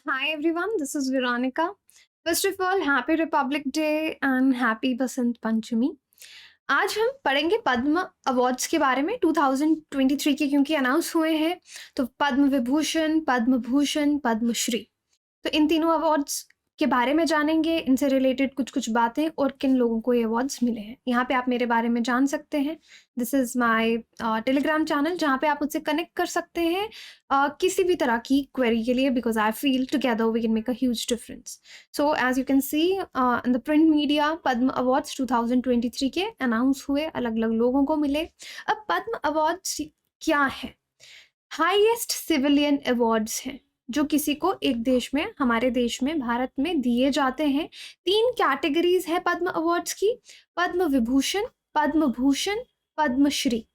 Hi everyone, this is Veronica. First of all, Happy Republic Day and Happy Basant Panchami. आज हम पढ़ेंगे पद्म awards के बारे में 2023 के क्योंकि अनाउंस हुए हैं। तो पद्म विभूषण, पद्म भूषण, पद्मश्री, तो इन तीनों अवार्ड्स के बारे में जानेंगे, इनसे रिलेटेड कुछ कुछ बातें और किन लोगों को ये अवार्ड्स मिले हैं। यहाँ पे आप मेरे बारे में जान सकते हैं। This is my Telegram channel जहाँ पे आप मुझसे कनेक्ट कर सकते हैं किसी भी तरह की क्वेरी के लिए, because I feel together we can make a huge difference. So as you can see in the print media, Padma awards 2023 के अनाउंस हुए, अलग अलग लोगों को मिले। अब पद्म अवार्ड्स क्या है? हाईएस्ट सिविलियन अवार्ड्स हैं जो किसी को एक देश में, हमारे देश में, भारत में दिए जाते हैं। 3 कैटेगरीज है पद्म अवार्ड्स की: पद्म विभूषण, पद्म भूषण, पद्मश्री।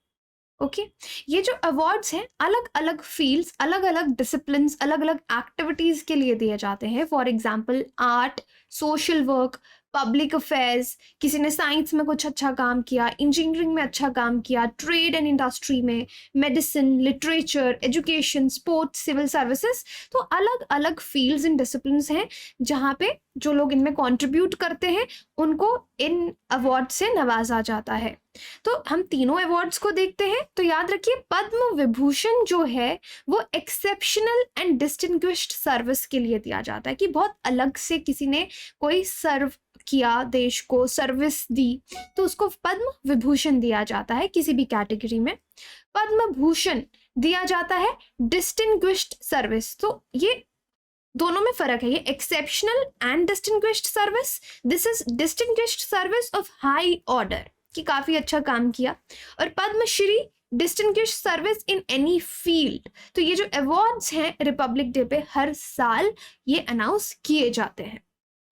ओके ये जो अवार्ड्स हैं अलग अलग फील्ड्स, अलग अलग डिसिप्लिन्स, अलग अलग एक्टिविटीज के लिए दिए जाते हैं। For example art, social work, public affairs, किसी ने साइंस में कुछ अच्छा काम किया, इंजीनियरिंग में अच्छा काम किया, ट्रेड एंड इंडस्ट्री में, medicine, literature, education, sports, civil services. तो अलग अलग फील्ड्स एंड डिसिप्लिन्स हैं जहाँ पे जो लोग इनमें कंट्रीब्यूट करते हैं उनको इन अवार्ड से नवाजा जाता है। तो हम तीनों अवार्ड्स को देखते हैं। तो याद रखिए, पद्म विभूषण जो है वो एक्सेप्शनल एंड डिस्टिंग्विश्ड सर्विस के लिए दिया जाता है, कि बहुत अलग से किसी ने कोई सर्व किया, देश को सर्विस दी, तो उसको पद्म विभूषण दिया जाता है किसी भी कैटेगरी में। पद्म भूषण दिया जाता है डिस्टिंग्विश्ड सर्विस। तो ये दोनों में फर्क है, ये exceptional and distinguished service. This is distinguished service of high order, कि काफी अच्छा काम किया। और Padma Shri, distinguished service in any field. तो ये जो अवार्ड्स हैं रिपब्लिक डे पे हर साल ये अनाउंस किए जाते हैं।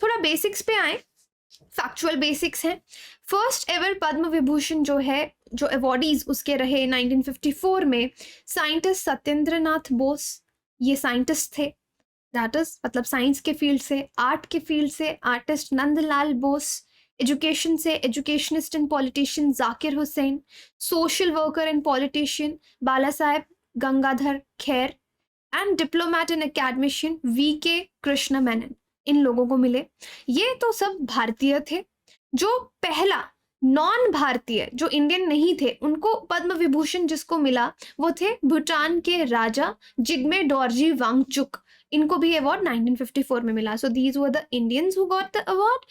थोड़ा बेसिक्स पे आए, फैक्चुअल बेसिक्स हैं। फर्स्ट एवर पद्म विभूषण जो है, जो अवार्डीज उसके रहे 1954 में, साइंटिस्ट सत्येंद्र नाथ बोस, ये साइंटिस्ट थे। दैट इज मतलब साइंस के फील्ड से। आर्ट के फील्ड से आर्टिस्ट नंदलाल बोस, एजुकेशन से educationist and politician Zakir Hussain, social worker and politician Bala Saheb Gangadhar Kher, and diplomat and academician VK. Krishna Menon, इन लोगों को मिले। ये तो सब भारतीय थे। जो पहला नॉन भारतीय, जो इंडियन नहीं थे, उनको पद्म विभूषण जिसको मिला वो थे भूटान के राजा जिग्मे डोरजी वांगचुक। इनको भी अवार्ड 1954 में मिला। So these were the Indians who got the award,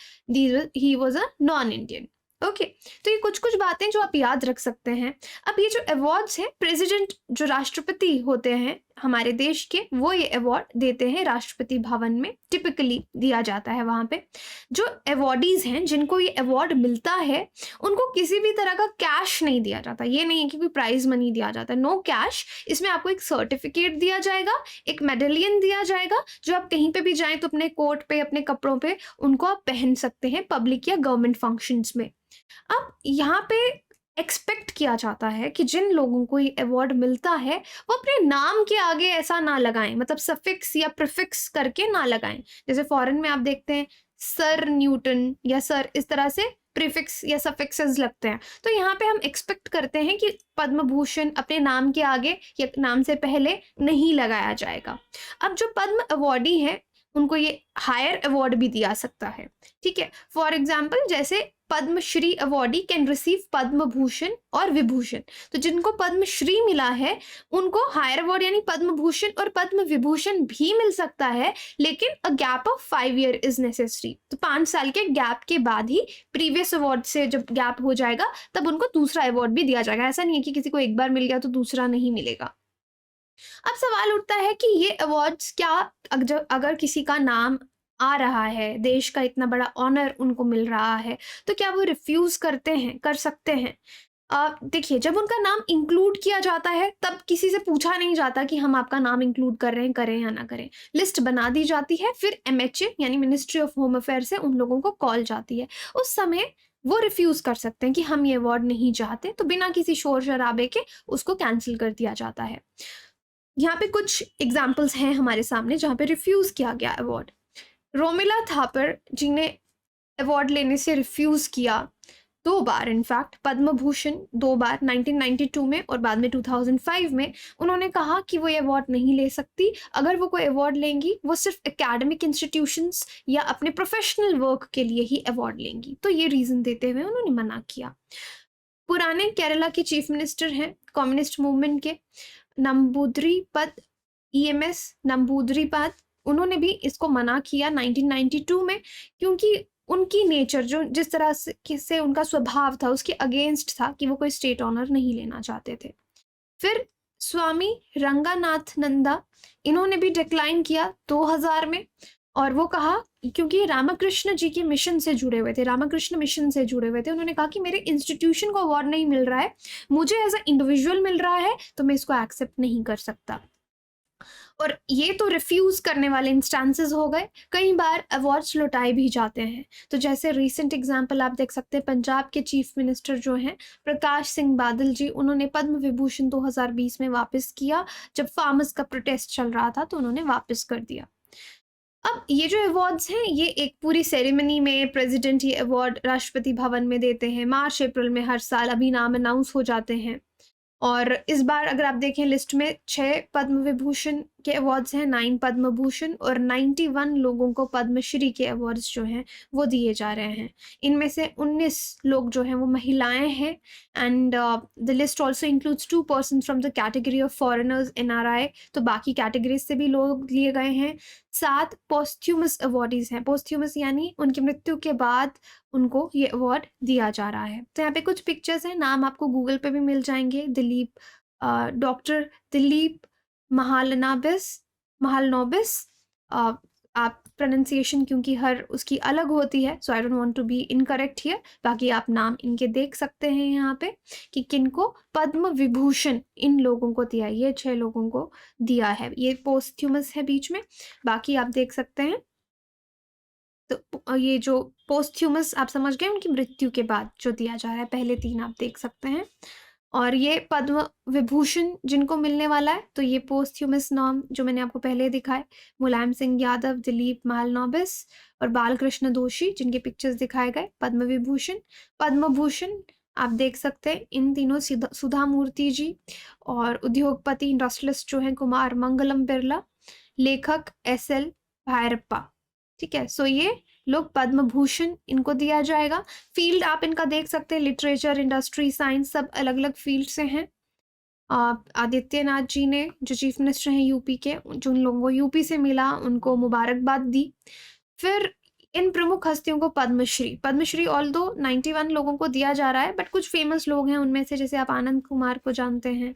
he was a non Indian. Okay तो ये कुछ कुछ बातें जो आप याद रख सकते हैं। अब ये जो अवार्ड्स हैं, प्रेसिडेंट जो राष्ट्रपति होते हैं हमारे देश के, वो ये अवार्ड देते हैं राष्ट्रपति भवन में, टिपिकली दिया जाता है वहां पे। जो अवार्डीज हैं जिनको ये अवार्ड मिलता है उनको किसी भी तरह का कैश नहीं दिया जाता। ये नहीं है कि कोई प्राइज मनी दिया जाता है, नो कैश। इसमें आपको एक सर्टिफिकेट दिया जाएगा, एक मेडलियन दिया जाएगा, जो आप कहीं पे भी जाएं तो अपने कोट पे, अपने कपड़ों पे उनको आप पहन सकते हैं पब्लिक या गवर्नमेंट फंक्शंस में। अब यहाँ पे एक्सपेक्ट किया जाता है कि जिन लोगों को ये अवार्ड मिलता है वो अपने नाम के आगे ऐसा ना लगाएं, मतलब सफिक्स या प्रीफिक्स करके ना लगाएं। जैसे फॉरेन में आप देखते हैं सर न्यूटन या सर, इस तरह से प्रीफिक्स या सफिक्सेस लगते हैं। तो यहाँ पे हम एक्सपेक्ट करते हैं कि पद्म भूषण अपने नाम के आगे या नाम से पहले नहीं लगाया जाएगा। अब जो पद्म अवार्डी हैं उनको ये हायर अवार्ड भी दिया सकता है, ठीक है। फॉर एग्जाम्पल जैसे Padmashri awardee can receive Padma Bhushan और विभूषण। तो जिनको पद्मश्री मिला है उनको हायर अवार्ड यानी पद्म भूषण और पद्म विभूषण भी मिल सकता है, लेकिन a gap of 5 year is necessary. तो 5 साल के गैप के बाद ही, प्रीवियस अवार्ड से जब गैप हो जाएगा तब उनको दूसरा अवार्ड भी दिया जाएगा। ऐसा नहीं है कि किसी को एक बार मिल गया तो दूसरा नहीं मिलेगा। अब सवाल उठता है कि ये अवार्ड्स क्या, अगर किसी का नाम आ रहा है, देश का इतना बड़ा ऑनर उनको मिल रहा है, तो क्या वो रिफ्यूज करते हैं, कर सकते हैं? देखिए, जब उनका नाम इंक्लूड किया जाता है तब किसी से पूछा नहीं जाता कि हम आपका नाम इंक्लूड कर रहे हैं, करें या ना करें। लिस्ट बना दी जाती है, फिर एमएचए यानी मिनिस्ट्री ऑफ होम अफेयर से उन लोगों को कॉल जाती है। उस समय वो रिफ्यूज कर सकते हैं कि हम ये अवार्ड नहीं चाहते, तो बिना किसी शोर शराबे के उसको कैंसिल कर दिया जाता है। यहाँ पे कुछ एग्जाम्पल्स हैं हमारे सामने जहाँ पे रिफ्यूज किया गया अवार्ड। रोमिला थापर जी ने अवार्ड लेने से रिफ्यूज किया 2 बार इनफैक्ट पद्म भूषण, 2 बार 1992 में और बाद में 2005 में। उन्होंने कहा कि वो ये अवार्ड नहीं ले सकती। अगर वो कोई अवार्ड लेंगी वो सिर्फ एकेडमिक इंस्टीट्यूशंस या अपने प्रोफेशनल वर्क के लिए ही अवार्ड लेंगी। तो ये रीज़न देते हुए उन्होंने मना किया। पुराने केरला के चीफ मिनिस्टर हैं कम्युनिस्ट मूवमेंट के नंबूद्रीपद, ईएमएस नंबूद्रीपद, उन्होंने भी इसको मना किया 1992 में, क्योंकि उनकी नेचर जो जिस तरह से उनका स्वभाव था उसके अगेंस्ट था कि वो कोई स्टेट ऑनर नहीं लेना चाहते थे। फिर स्वामी रंगानाथ नंदा, इन्होंने भी डिक्लाइन किया 2000 में, और वो कहा क्योंकि रामकृष्ण जी के मिशन से जुड़े हुए थे, रामकृष्ण मिशन से जुड़े हुए थे, उन्होंने कहा कि मेरे इंस्टीट्यूशन को अवार्ड नहीं मिल रहा है, मुझे एज अ इंडिविजुअल मिल रहा है, तो मैं इसको एक्सेप्ट नहीं कर सकता। और ये तो रिफ्यूज करने वाले इंस्टेंसेस हो गए। कई बार अवार्ड्स लौटाए भी जाते हैं। तो जैसे रीसेंट एग्जांपल आप देख सकते हैं, पंजाब के चीफ मिनिस्टर जो हैं प्रकाश सिंह बादल जी, उन्होंने पद्म विभूषण 2020 में वापस किया। जब फार्मर्स का प्रोटेस्ट चल रहा था तो उन्होंने वापस कर दिया। अब ये जो अवार्ड्स हैं ये एक पूरी सेरेमनी में प्रेसिडेंट ये अवार्ड राष्ट्रपति भवन में देते हैं। मार्च अप्रैल में हर साल अभी नाम अनाउंस हो जाते हैं। और इस बार अगर आप देखें लिस्ट में 6 पद्म विभूषण के अवार्ड्स हैं, 9 पद्म भूषण, और 91 लोगों को पद्मश्री के अवार्ड्स जो हैं वो दिए जा रहे हैं। इनमें से 19 लोग जो हैं वो महिलाएं हैं। And the list also includes 2 person from the category of foreigners NRI, तो बाकी कैटेगरीज से भी लोग लिए गए हैं। 7 पोस्थ्यूमस अवार्डीज हैं। पोस्थ्यूमस यानी उनकी मृत्यु के बाद उनको ये अवार्ड दिया जा रहा है। तो यहाँ पे कुछ पिक्चर्स हैं, नाम आपको गूगल पे भी मिल जाएंगे। डॉक्टर दिलीप महालनोबिस, आप प्रोनाउंसिएशन क्योंकि हर उसकी अलग होती है, so I don't want to be incorrect here. बाकी आप नाम इनके देख सकते हैं यहाँ पे कि किनको पद्म विभूषण इन लोगों को दिया है। ये 6 लोगों को दिया है, ये पोस्थ्यूमस है बीच में, बाकी आप देख सकते हैं। तो ये जो पोस्थ्यूमस आप समझ गए, उनकी मृत्यु के बाद जो दिया जा रहा है, पहले 3 आप देख सकते हैं। और ये पद्म विभूषण जिनको मिलने वाला है, तो ये पोस्थ्यूमस नाम जो मैंने आपको पहले दिखाए, मुलायम सिंह यादव, दिलीप महालनोबिस और बालकृष्ण दोषी, जिनके पिक्चर्स दिखाए गए। पद्म विभूषण, पद्म भूषण आप देख सकते हैं इन तीनों, सुधा मूर्ति जी, और उद्योगपति इंडस्ट्रियलिस्ट जो हैं कुमार मंगलम बिरला, लेखक SL भैरप्पा। ठीक है, सो ये लोग पद्म भूषण इनको दिया जाएगा। फील्ड आप इनका देख सकते हैं, लिटरेचर, इंडस्ट्री, साइंस, सब अलग अलग फील्ड से हैं। आदित्यनाथ जी ने जो चीफ मिनिस्टर हैं यूपी के, जो उन लोगों को यूपी से मिला उनको मुबारकबाद दी। फिर इन प्रमुख हस्तियों को पद्मश्री ऑल्दो 91 लोगों को दिया जा रहा है, बट कुछ फेमस लोग हैं उनमें से, जैसे आप आनंद कुमार को जानते हैं,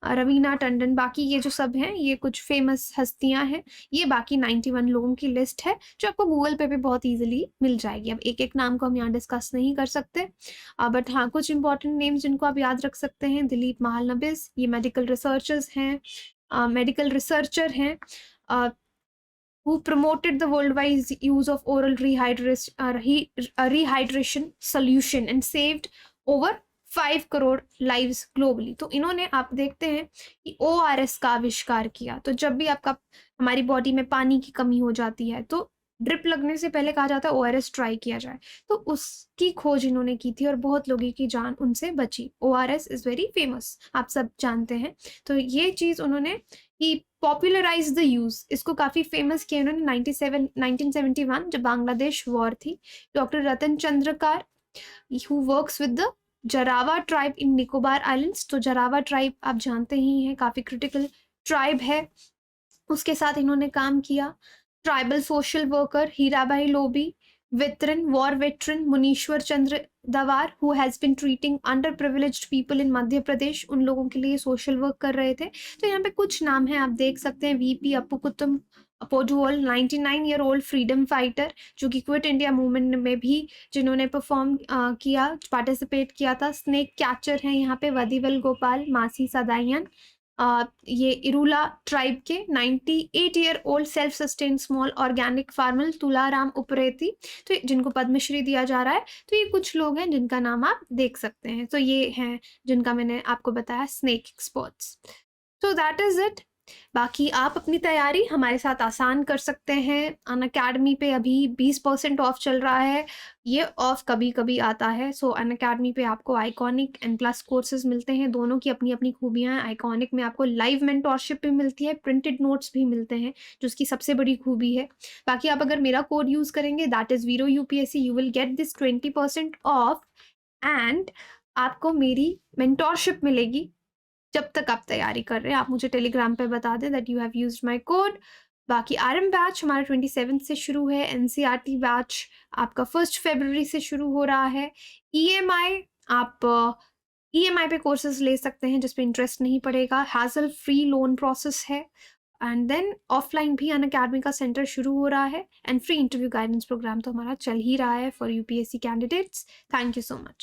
रवीना टंडन, बाकी ये जो सब हैं ये कुछ फेमस हस्तियां हैं। ये बाकी 91 लोगों की लिस्ट है जो आपको गूगल पे भी बहुत इजीली मिल जाएगी। अब एक एक नाम को हम यहाँ डिस्कस नहीं कर सकते, बट हाँ कुछ इंपॉर्टेंट नेम्स जिनको आप याद रख सकते हैं। दिलीप महालनोबिस, ये मेडिकल रिसर्चर हैं who promoted the worldwide use of oral rehydration solution and saved over 5 crore lives globally. तो इन्होंने, आप देखते हैं कि ORS का आविष्कार किया। तो जब भी हमारी बॉडी में पानी की कमी हो जाती है तो ड्रिप लगने से पहले कहा जाता है ORS ट्राई किया जाए, तो उसकी खोज इन्होंने की थी और बहुत लोगों की जान उनसे बची। ORS इज वेरी फेमस, आप सब जानते हैं। तो ये चीज़ उन्होंने ही पॉपुलराइज द यूज, इसको काफ़ी फेमस किया उन्होंने 1971 जब बांग्लादेश वॉर थी। Doctor Ratan Chandrakar, who works with the Jarawa tribe in Nicobar islands. तो जरावा ट्राइब आप जानते ही हैं, काफ़ी क्रिटिकल ट्राइब है, उसके साथ इन्होंने काम किया। Tribal social worker Hirabai Lobi, war veteran Munishwar Chandra Dawar, who has been treating underprivileged people in Madhya Pradesh, उन लोगों के लिए सोशल वर्क कर रहे थे। तो यहाँ पे कुछ नाम हैं, आप देख सकते हैं। VP अप्पुकुत्तम पोडुवल, 99 year old freedom fighter, जो कि क्विट इंडिया मूवमेंट में भी जिन्होंने पार्टिसिपेट किया था। स्नेक कैचर हैं यहाँ पे वदिवल गोपाल, मासी सदायन। ये इरूला ट्राइब के 98 year old self sustain small organic farmer Tularam Upreti, तो जिनको पद्मश्री दिया जा रहा है। तो ये कुछ लोग हैं जिनका नाम आप देख सकते हैं। तो ये हैं जिनका मैंने आपको बताया स्नेक एक्सपर्ट्स। तो दैट इज इट। बाकी आप अपनी तैयारी हमारे साथ आसान कर सकते हैं। अनअकैडमी पे अभी 20% ऑफ चल रहा है। ये ऑफ कभी-कभी आता है। सो अनअकैडमी पे आपको आइकॉनिक एंड प्लस कोर्सेज़ मिलते हैं। दोनों की अपनी-अपनी खूबियाँ हैं। आइकॉनिक में आपको लाइव मेंटोरशिप भी मिलती है, प्रिंटेड नोट्स भी मिलते हैं, जो उसकी सबसे बड़ी खूबी है। बाकी आप अगर मेरा कोड यूज़ करेंगे दैट इज़ वीरो UPSC, you will get this 20% of and आपको मेरी मेंटोरशिप मिलेगी। जब तक आप तैयारी कर रहे हैं, आप मुझे टेलीग्राम पे बता दें that you have used my code. बाकी आरएम बैच हमारा 27 से शुरू है। एनसीईआरटी बैच आपका 1 फरवरी से शुरू हो रहा है। ईएमआई आप ईएमआई पे कोर्सेज़ ले सकते हैं जिस पे इंटरेस्ट नहीं पड़ेगा। हैसल फ्री लोन प्रोसेस है। एंड देन ऑफलाइन भी अनअकैडमी का सेंटर शुरू हो रहा है and free interview guidance programme तो हमारा चल ही रहा है for UPSC candidates. Thank you so much.